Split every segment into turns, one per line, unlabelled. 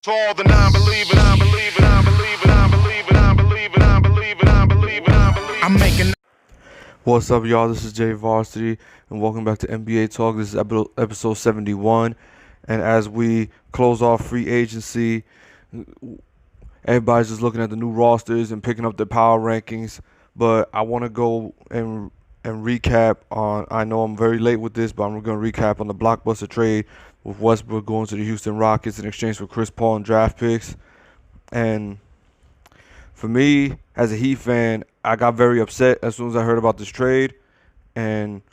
To all the non-believers, non-believers, non-believers, non-believers, non-believers, non-believers, non-believers, non-believers. I'm making.
What's up, y'all? This is Jay Varsity, and welcome back to NBA Talk. This is episode 71, and as we close off free agency, everybody's just looking at the new rosters and picking up their power rankings. But I want to go and recap on. I know I'm very late with this, but I'm going to recap on the blockbuster trade with Westbrook going to the Houston Rockets in exchange for Chris Paul and draft picks. And for me, as a Heat fan, I got very upset as soon as I heard about this trade, and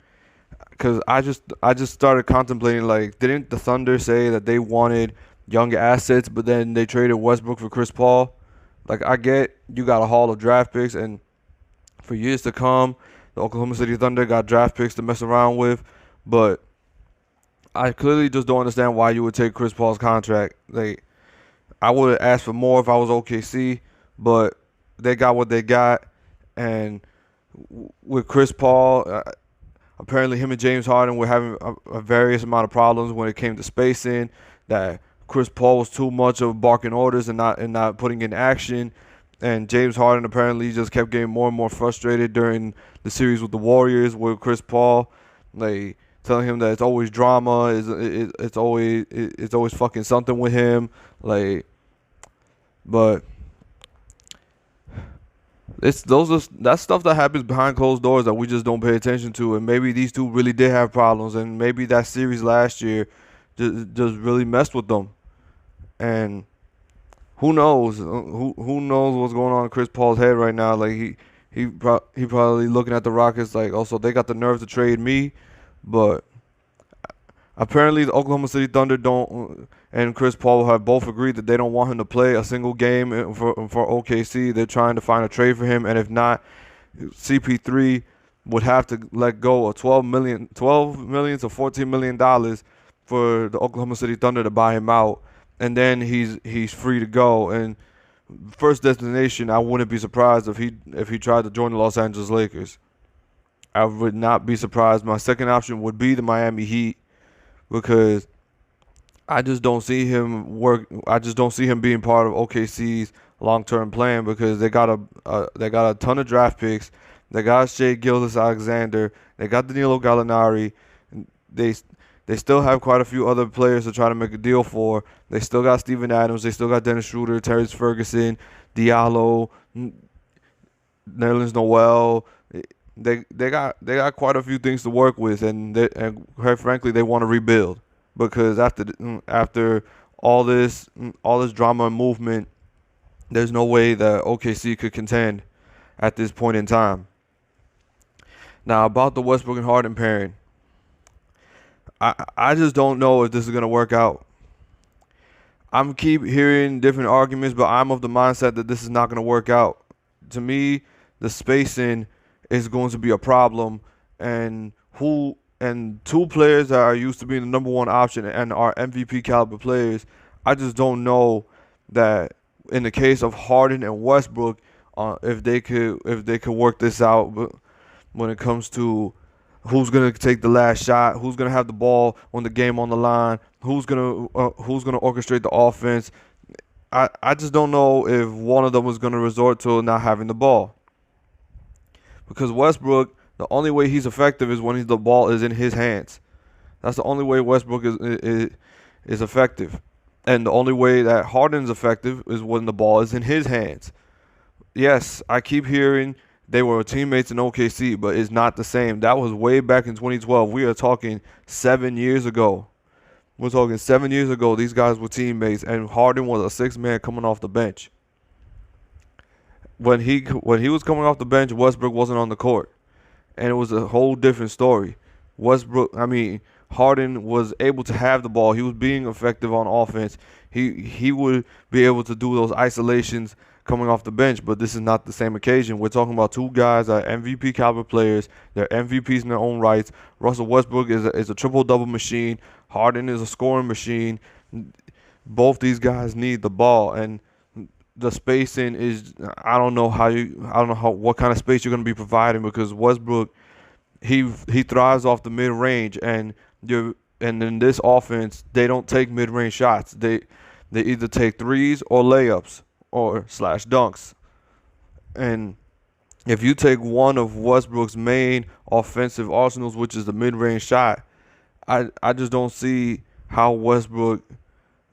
because I just started contemplating, like, didn't the Thunder say that they wanted young assets, but then they traded Westbrook for Chris Paul? Like, I get you got a haul of draft picks, and for years to come, the Oklahoma City Thunder got draft picks to mess around with, but I clearly just don't understand why you would take Chris Paul's contract. Like, I would have asked for more if I was OKC, but they got what they got. And with Chris Paul, apparently him and James Harden were having a various amount of problems when it came to spacing. That Chris Paul was too much of barking orders and not putting in action. And James Harden apparently just kept getting more and more frustrated during the series with the Warriors with Chris Paul, like telling him that it's always drama, it's always fucking something with him, like. But that's stuff that happens behind closed doors that we just don't pay attention to. And maybe these two really did have problems, and maybe that series last year just really messed with them. And who knows? Who knows what's going on in Chris Paul's head right now? Like he probably looking at the Rockets like, also they got the nerve to trade me, but apparently the Oklahoma City Thunder and Chris Paul have both agreed that they don't want him to play a single game for OKC. They're trying to find a trade for him, and if not, CP3 would have to let go of $12 million to $14 million for the Oklahoma City Thunder to buy him out, and then he's free to go. And first destination, I wouldn't be surprised if he tried to join the Los Angeles Lakers. I would not be surprised. My second option would be the Miami Heat, because I just don't see him work. I just don't see him being part of OKC's long-term plan, because they got a ton of draft picks. They got Shai Gilgeous-Alexander. They got Danilo Gallinari. They still have quite a few other players to try to make a deal for. They still got Steven Adams. They still got Dennis Schroeder, Terrence Ferguson, Diallo, Nerlens Noel. They got quite a few things to work with, and quite frankly, they want to rebuild, because after all this drama and movement, there's no way that OKC could contend at this point in time. Now, about the Westbrook and Harden pairing, I just don't know if this is gonna work out. I'm keep hearing different arguments, but I'm of the mindset that this is not gonna work out. To me, the spacing is going to be a problem, and two players that are used to being the number one option and are MVP caliber players, I just don't know that in the case of Harden and Westbrook, if they could work this out. But when it comes to who's gonna take the last shot, who's gonna have the ball when the game on the line, who's gonna orchestrate the offense, I just don't know if one of them is gonna resort to not having the ball. Because Westbrook, the only way he's effective is when the ball is in his hands. That's the only way Westbrook is effective. And the only way that Harden's effective is when the ball is in his hands. Yes, I keep hearing they were teammates in OKC, but it's not the same. That was way back in 2012. We are talking 7 years ago. We're talking 7 years ago. These guys were teammates, and Harden was a sixth man coming off the bench. When he was coming off the bench, Westbrook wasn't on the court, and it was a whole different story. Harden was able to have the ball. He was being effective on offense. He would be able to do those isolations coming off the bench, but this is not the same occasion. We're talking about two guys that are MVP caliber players. They're MVPs in their own rights. Russell Westbrook is a triple-double machine. Harden is a scoring machine. Both these guys need the ball, and the spacing is, I don't know what kind of space you're going to be providing, because Westbrook, he thrives off the mid-range, and in this offense they don't take mid-range shots. They either take threes or layups or slash dunks. And if you take one of Westbrook's main offensive arsenals, which is the mid-range shot, I just don't see how Westbrook.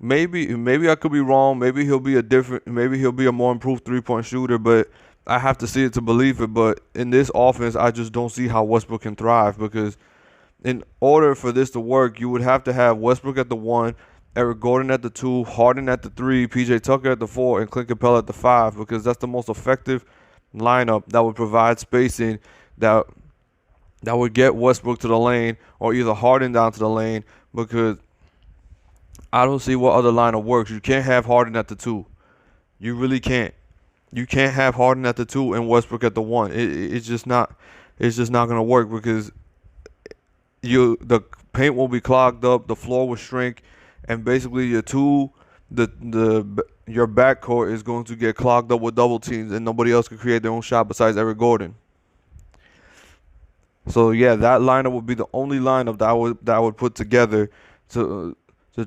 Maybe I could be wrong. Maybe he'll be a more improved 3-point shooter, but I have to see it to believe it. But in this offense, I just don't see how Westbrook can thrive, because in order for this to work, you would have to have Westbrook at the 1, Eric Gordon at the 2, Harden at the 3, PJ Tucker at the 4, and Clint Capella at the 5, because that's the most effective lineup that would provide spacing that would get Westbrook to the lane, or either Harden down to the lane, because I don't see what other lineup works. You can't have Harden at the 2. You really can't. You can't have Harden at the 2 and Westbrook at the 1. It's just not. It's just not gonna work, because the paint will be clogged up, the floor will shrink, and basically your backcourt is going to get clogged up with double teams, and nobody else can create their own shot besides Eric Gordon. So yeah, that lineup would be the only lineup that I would put together to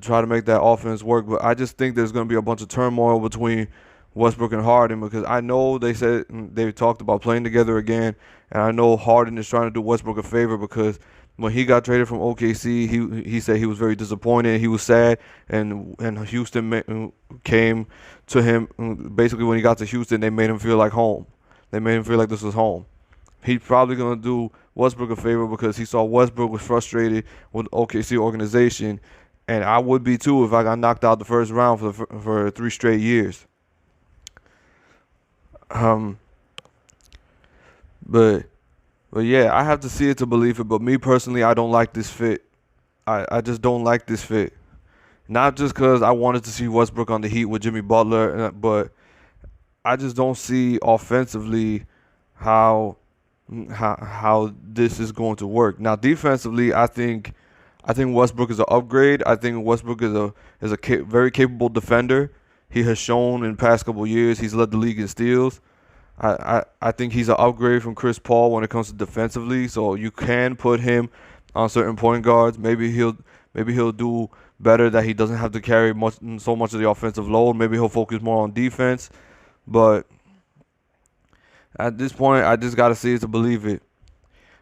try to make that offense work. But I just think there's going to be a bunch of turmoil between Westbrook and Harden, because I know they talked about playing together again, and I know Harden is trying to do Westbrook a favor, because when he got traded from OKC, he said he was very disappointed, he was sad, and Houston came to him. Basically, when he got to Houston, they made him feel like home. They made him feel like this was home. He's probably going to do Westbrook a favor, because he saw Westbrook was frustrated with the OKC organization, and I would be too if I got knocked out the first round for 3 straight years. But yeah, I have to see it to believe it. But me personally, I don't like this fit. I just don't like this fit. Not just because I wanted to see Westbrook on the Heat with Jimmy Butler, but I just don't see offensively how this is going to work. Now, defensively, I think Westbrook is an upgrade. I think Westbrook is a very capable defender. He has shown in the past couple of years. He's led the league in steals. I think he's an upgrade from Chris Paul when it comes to defensively. So you can put him on certain point guards. Maybe he'll do better, that he doesn't have to carry so much of the offensive load. Maybe he'll focus more on defense. But at this point, I just got to see it to believe it.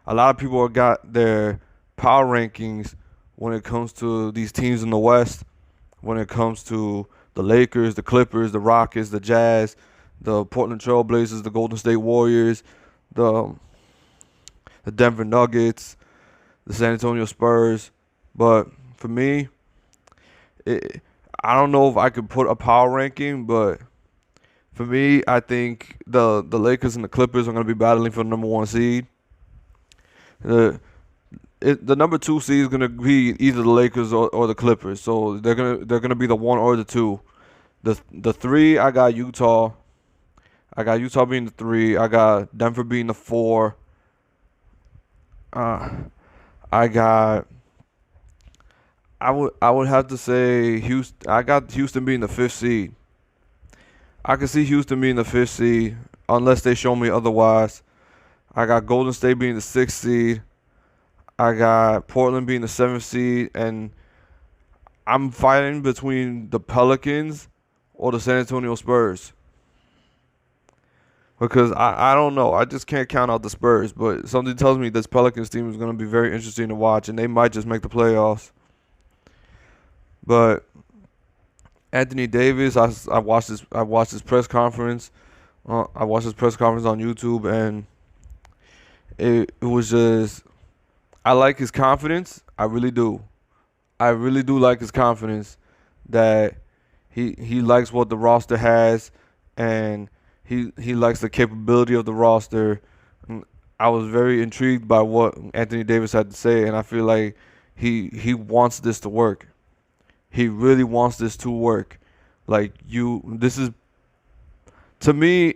A lot of people have got their power rankings when it comes to these teams in the West, when it comes to the Lakers, the Clippers, the Rockets, the Jazz, the Portland Trail Blazers, the Golden State Warriors, the Denver Nuggets, the San Antonio Spurs. But for me, I don't know if I could put a power ranking, but for me, I think the Lakers and the Clippers are going to be battling for the number 1 seed. The number 2 seed is going to be either the Lakers or the Clippers. So they're gonna be the 1 or the 2. The 3, I got Utah. I got Utah being the 3. I got Denver being the 4. I would have to say Houston. I got Houston being the 5th seed. I can see Houston being the 5th seed unless they show me otherwise. I got Golden State being the 6th seed. I got Portland being the 7th seed, and I'm fighting between the Pelicans or the San Antonio Spurs. Because I don't know. I just can't count out the Spurs. But something tells me this Pelicans team is going to be very interesting to watch, and they might just make the playoffs. But Anthony Davis, I watched his press conference. I watched his press conference on YouTube, and it was just, I like his confidence. I really do. I really do like his confidence that he likes what the roster has, and he likes the capability of the roster. I was very intrigued by what Anthony Davis had to say, and I feel like he wants this to work. He really wants this to work. This is, to me,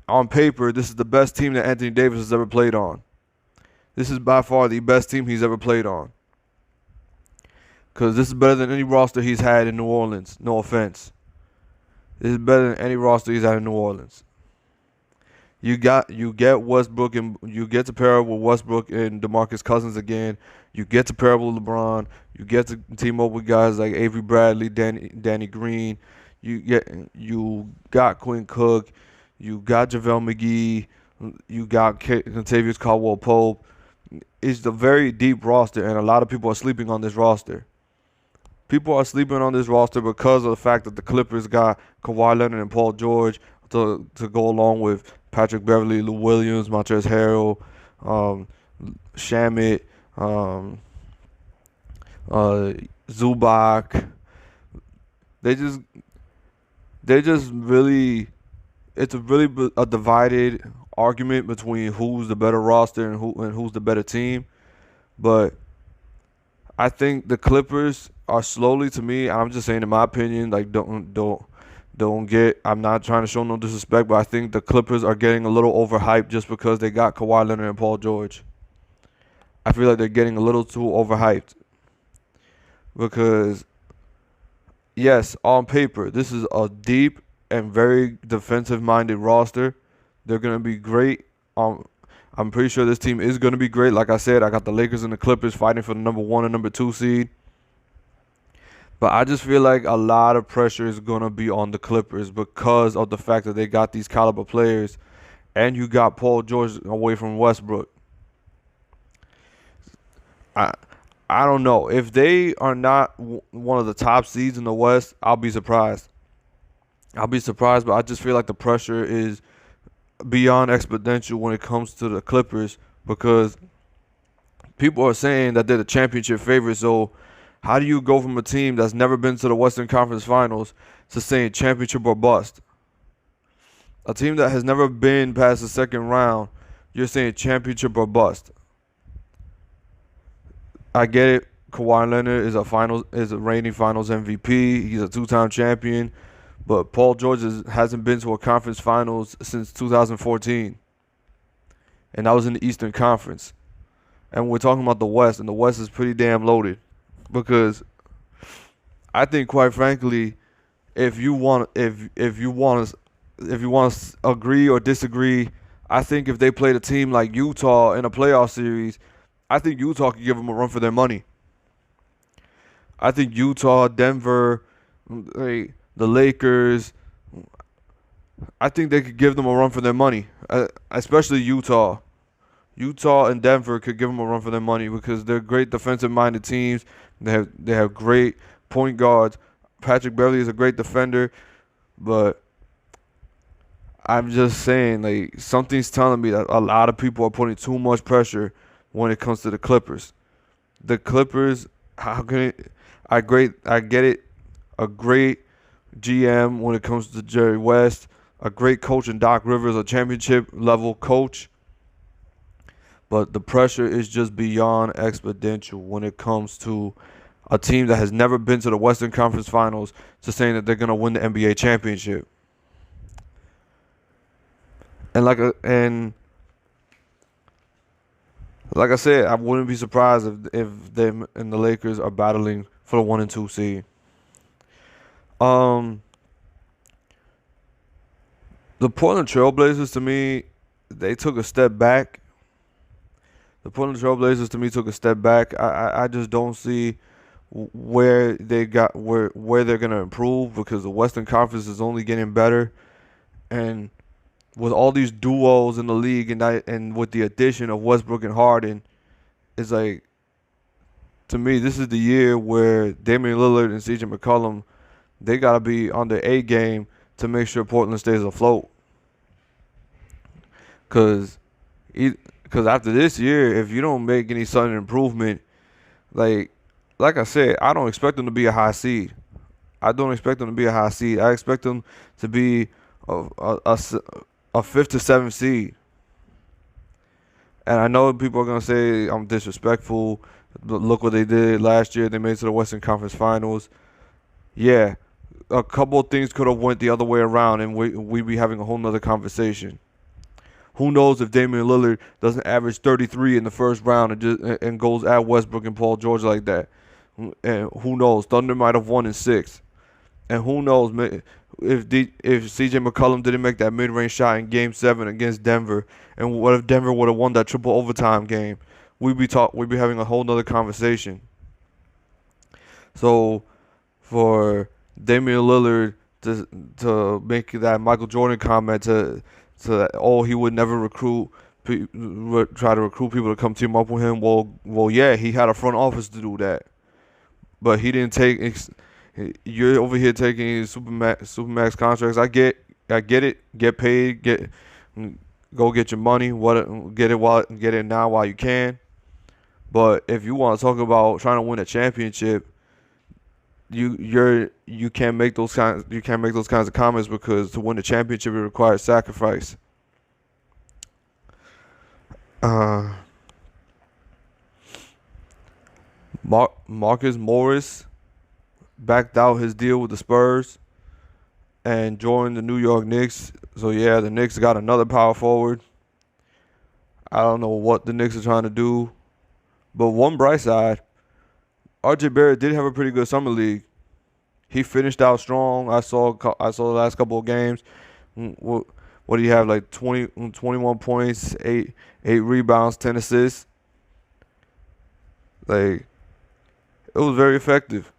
on paper, this is the best team that Anthony Davis has ever played on. This is by far the best team he's ever played on. Because this is better than any roster he's had in New Orleans. No offense. This is better than any roster he's had in New Orleans. You get Westbrook, and you get to pair up with Westbrook and DeMarcus Cousins again. You get to pair up with LeBron. You get to team up with guys like Avery Bradley, Danny Green. You got Quinn Cook, you got JaVale McGee, you got Contavious Caldwell-Pope. It's a very deep roster, and a lot of people are sleeping on this roster. People are sleeping on this roster because of the fact that the Clippers got Kawhi Leonard and Paul George to go along with Patrick Beverley, Lou Williams, Montrezl Harrell, Shamit, Zubac. They just really, it's a really a divided argument between who's the better roster and who's the better team. But I think the Clippers are slowly, to me, I'm just saying in my opinion, like don't get, I'm not trying to show no disrespect, but I think the Clippers are getting a little overhyped just because they got Kawhi Leonard and Paul George. I feel like they're getting a little too overhyped because, yes, on paper, this is a deep and very defensive-minded roster. They're going to be great. I'm pretty sure this team is going to be great. Like I said, I got the Lakers and the Clippers fighting for the number 1 and number 2 seed. But I just feel like a lot of pressure is going to be on the Clippers because of the fact that they got these caliber players and you got Paul George away from Westbrook. I don't know. If they are not one of the top seeds in the West, I'll be surprised. I'll be surprised, but I just feel like the pressure is beyond exponential when it comes to the Clippers because people are saying that they're the championship favorite. So how do you go from a team that's never been to the Western Conference Finals to saying championship or bust? A team that has never been past the second round, you're saying championship or bust. I get it. Kawhi Leonard is a reigning Finals MVP. He's a 2-time champion, but Paul George hasn't been to a conference finals since 2014, and that was in the Eastern Conference. And we're talking about the West, and the West is pretty damn loaded. Because I think, quite frankly, if you want to agree or disagree, I think if they played a team like Utah in a playoff series, I think Utah could give them a run for their money. I think Utah, Denver, the Lakers, I think they could give them a run for their money, especially Utah. Utah and Denver could give them a run for their money because they're great defensive-minded teams. They have great point guards. Patrick Beverley is a great defender, but I'm just saying, like, something's telling me that a lot of people are putting too much pressure when it comes to the Clippers. The Clippers, how can it, I get it. A great GM when it comes to Jerry West, a great coach in Doc Rivers, a championship level coach. But the pressure is just beyond exponential when it comes to a team that has never been to the Western Conference Finals to saying that they're going to win the NBA championship. And like I said, I wouldn't be surprised if them and the Lakers are battling for the 1 and 2 seed. The Portland Trailblazers, to me, they took a step back. The Portland Trailblazers, to me, took a step back. I just don't see where they're gonna improve because the Western Conference is only getting better, and with all these duos in the league and with the addition of Westbrook and Harden, it's like, to me, this is the year where Damian Lillard and CJ McCollum, they gotta be on their A game to make sure Portland stays afloat. Because after this year, if you don't make any sudden improvement, like I said, I don't expect them to be a high seed. I don't expect them to be a high seed. I expect them to be a 5th to 7th seed. And I know people are going to say I'm disrespectful. Look what they did last year. They made it to the Western Conference Finals. Yeah, a couple of things could have went the other way around, and we'd be having a whole nother conversation. Who knows if Damian Lillard doesn't average 33 in the first round and goes at Westbrook and Paul George like that. And who knows? Thunder might have won in 6. And who knows if CJ McCollum didn't make that mid-range shot in Game 7 against Denver, and what if Denver would have won that triple overtime game? We'd be having a whole nother conversation. So for Damian Lillard to make that Michael Jordan comment to oh, he would never try to recruit people to come team up with him. Well, yeah, he had a front office to do that, but he didn't take. You're over here taking supermax contracts. I get it. Get paid. Go get your money. Get it now while you can. But if you want to talk about trying to win a championship, you can't make those kinds of comments, because to win a championship it requires sacrifice. Marcus Morris backed out his deal with the Spurs and joined the New York Knicks. So yeah, the Knicks got another power forward. I don't know what the Knicks are trying to do, but one bright side, RJ Barrett did have a pretty good summer league. He finished out strong. I saw the last couple of games. What do you have, like 21 points, 8 rebounds, 10 assists? Like, it was very effective.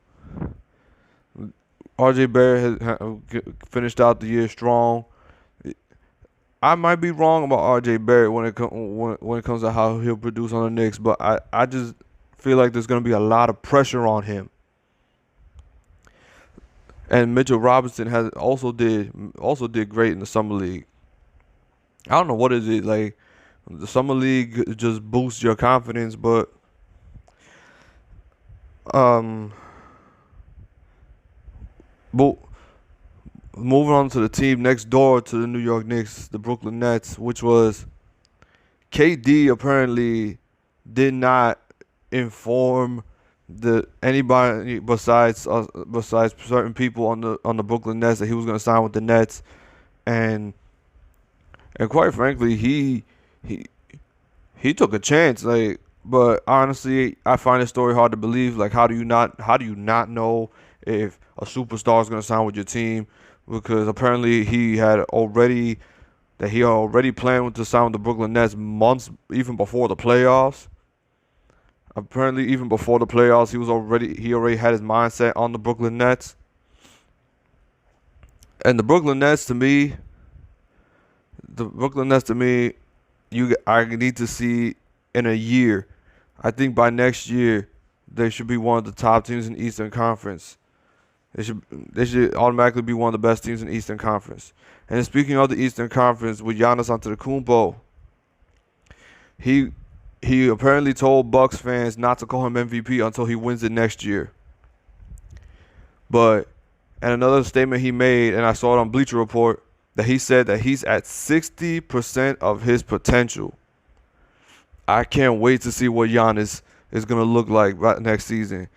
RJ Barrett has finished out the year strong. I might be wrong about RJ Barrett when it comes to how he'll produce on the Knicks, but I just feel like there's going to be a lot of pressure on him. And Mitchell Robinson also did great in the summer league. I don't know what is it like. The summer league just boosts your confidence, but moving on to the team next door to the New York Knicks, the Brooklyn Nets, which was KD apparently did not inform anybody besides certain people on the Brooklyn Nets that he was going to sign with the Nets, and quite frankly he took a chance. Like, but honestly, I find this story hard to believe. Like, how do you not know if a superstar is going to sign with your team? Because apparently he had already planned to sign with the Brooklyn Nets months even before the playoffs. Apparently, even before the playoffs, he already had his mindset on the Brooklyn Nets. And the Brooklyn Nets to me, I need to see in a year. I think by next year, they should be one of the top teams in the Eastern Conference. They should automatically be one of the best teams in the Eastern Conference. And speaking of the Eastern Conference, with Giannis Antetokounmpo, he apparently told Bucks fans not to call him MVP until he wins it next year. And another statement he made, and I saw it on Bleacher Report, that he said that he's at 60% of his potential. I can't wait to see what Giannis is going to look like next season.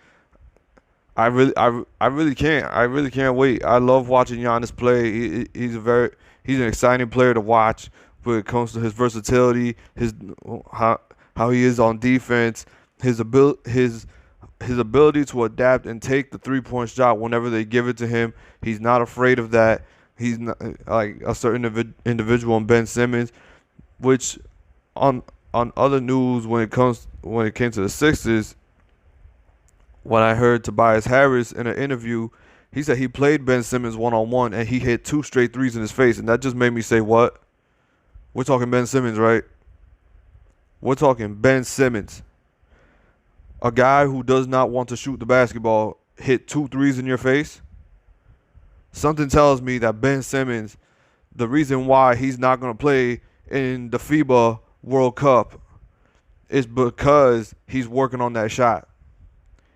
I really can't wait. I love watching Giannis play. He's an exciting player to watch when it comes to his versatility, how he is on defense, his ability to adapt and take the three-point shot whenever they give it to him. He's not afraid of that. He's not like a certain individual in Ben Simmons, which on other news when it came to the Sixers, when I heard Tobias Harris in an interview, he said he played Ben Simmons one-on-one and he hit 2 straight threes in his face, and that just made me say, what? We're talking Ben Simmons, right? We're talking Ben Simmons. A guy who does not want to shoot the basketball hit 2 threes in your face? Something tells me that Ben Simmons, the reason why he's not going to play in the FIBA World Cup is because he's working on that shot.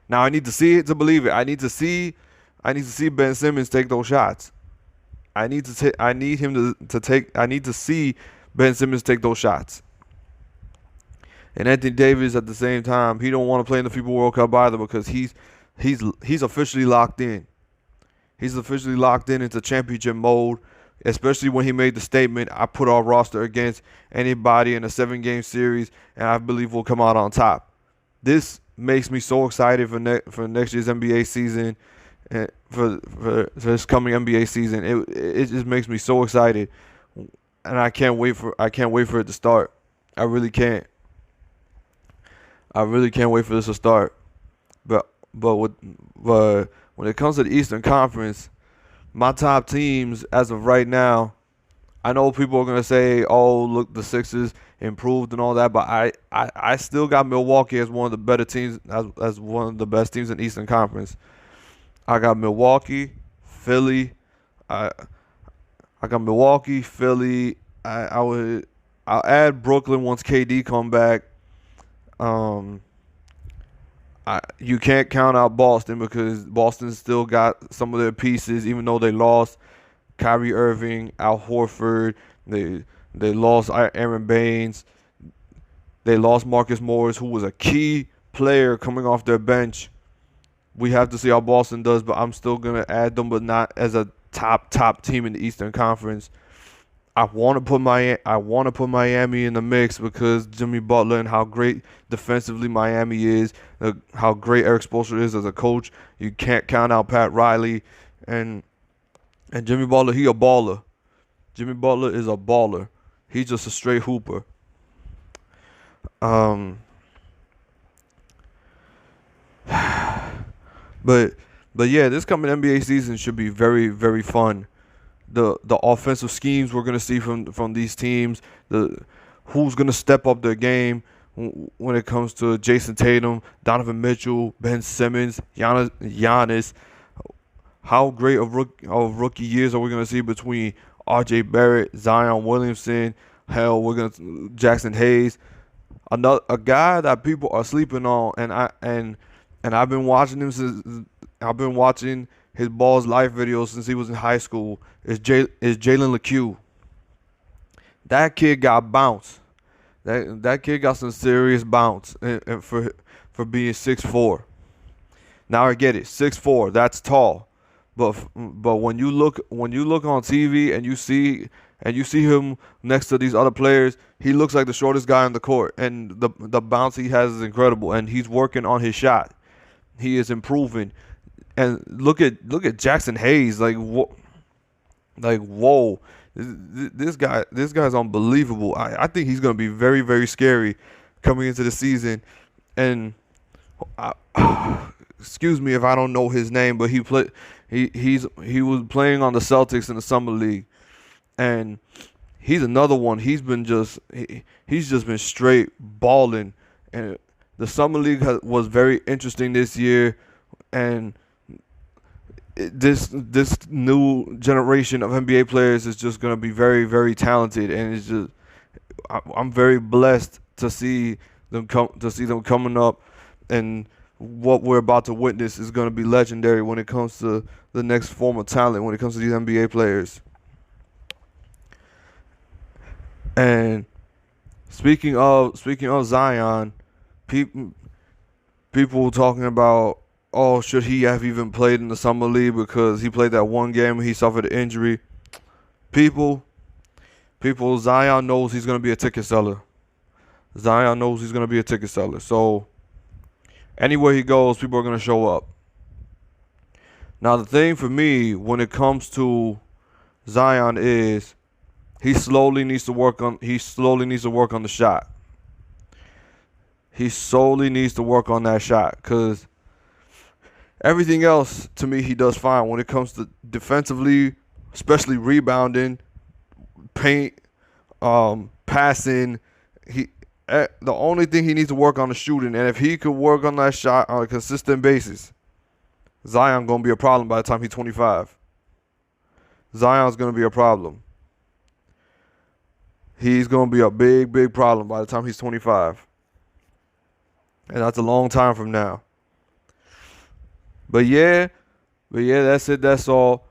Now, I need to see it to believe it. I need to see Ben Simmons take those shots. I need to see Ben Simmons take those shots. And Anthony Davis, at the same time, he don't want to play in the FIBA World Cup either, because he's officially locked in. He's officially locked in into championship mode, especially when he made the statement, I put our roster against anybody in a 7-game series, and I believe we'll come out on top. This makes me so excited for next year's NBA season, and for this coming NBA season. It just makes me so excited, and I can't wait for it to start. I really can't. I really can't wait for this to start. But when it comes to the Eastern Conference, my top teams as of right now, I know people are gonna say, "Oh, look, the Sixers improved and all that," but I still got Milwaukee as one of the better teams, as one of the best teams in the Eastern Conference. I got Milwaukee, Philly. I I got Milwaukee, Philly. I'll add Brooklyn once KD come back. You can't count out Boston because Boston still got some of their pieces, even though they lost Kyrie Irving, Al Horford. They lost Aaron Baines. They lost Marcus Morris, who was a key player coming off their bench. We have to see how Boston does, but I'm still gonna add them, but not as a top team in the Eastern Conference. I want to put Miami in the mix because Jimmy Butler and how great defensively Miami is, how great Eric Spoelstra is as a coach. You can't count out Pat Riley and Jimmy Butler. He a baller. Jimmy Butler is a baller. He's just a straight hooper. But yeah, this coming NBA season should be very, very fun. The offensive schemes we're gonna see from these teams, who's gonna step up their game when it comes to Jason Tatum, Donovan Mitchell, Ben Simmons, Giannis. How great of rookie years are we gonna see between R.J. Barrett, Zion Williamson, Jackson Hayes, a guy that people are sleeping on, and I've been watching him since I've been watching his Balls Life videos since he was in high school. Is Jalen LeCue. That kid got bounce. That kid got some serious bounce and for being 6'4". Now I get it, 6'4", that's tall. But when you look on TV and you see him next to these other players, he looks like the shortest guy on the court, and the bounce he has is incredible, and he's working on his shot. He is improving. And look at Jackson Hayes, whoa. This guy's unbelievable. I think he's gonna be very, very scary coming into the season. And excuse me if I don't know his name, but he was playing on the Celtics in the summer league, and he's another one. He's just been straight balling, and the summer league was very interesting this year, and this new generation of NBA players is just going to be very, very talented, and I'm very blessed to see them coming up, and what we're about to witness is going to be legendary when it comes to the next form of talent, when it comes to these NBA players. And speaking of Zion, people talking about, oh, should he have even played in the summer league because he played that one game and he suffered an injury. People, Zion knows he's going to be a ticket seller. Zion knows he's going to be a ticket seller. So anywhere he goes, people are going to show up. Now, the thing for me when it comes to Zion is he slowly needs to work on the shot. He solely needs to work on that shot, because everything else, to me, he does fine when it comes to defensively, especially rebounding, paint, passing. The only thing he needs to work on is shooting, and if he could work on that shot on a consistent basis, Zion gonna be a problem by the time he's 25. Zion's gonna be a problem. He's gonna be a big, big problem by the time he's 25, and that's a long time from now. But yeah, that's it. That's all.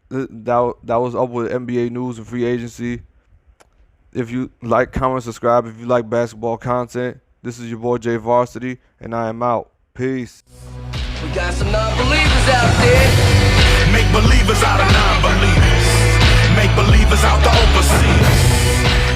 That was up with NBA news and free agency. If you like, comment, subscribe. If you like basketball content, this is your boy Jay Varsity, and I am out. Peace.
We got some non-believers out there.
Make believers out of non-believers. Make believers out the overseers.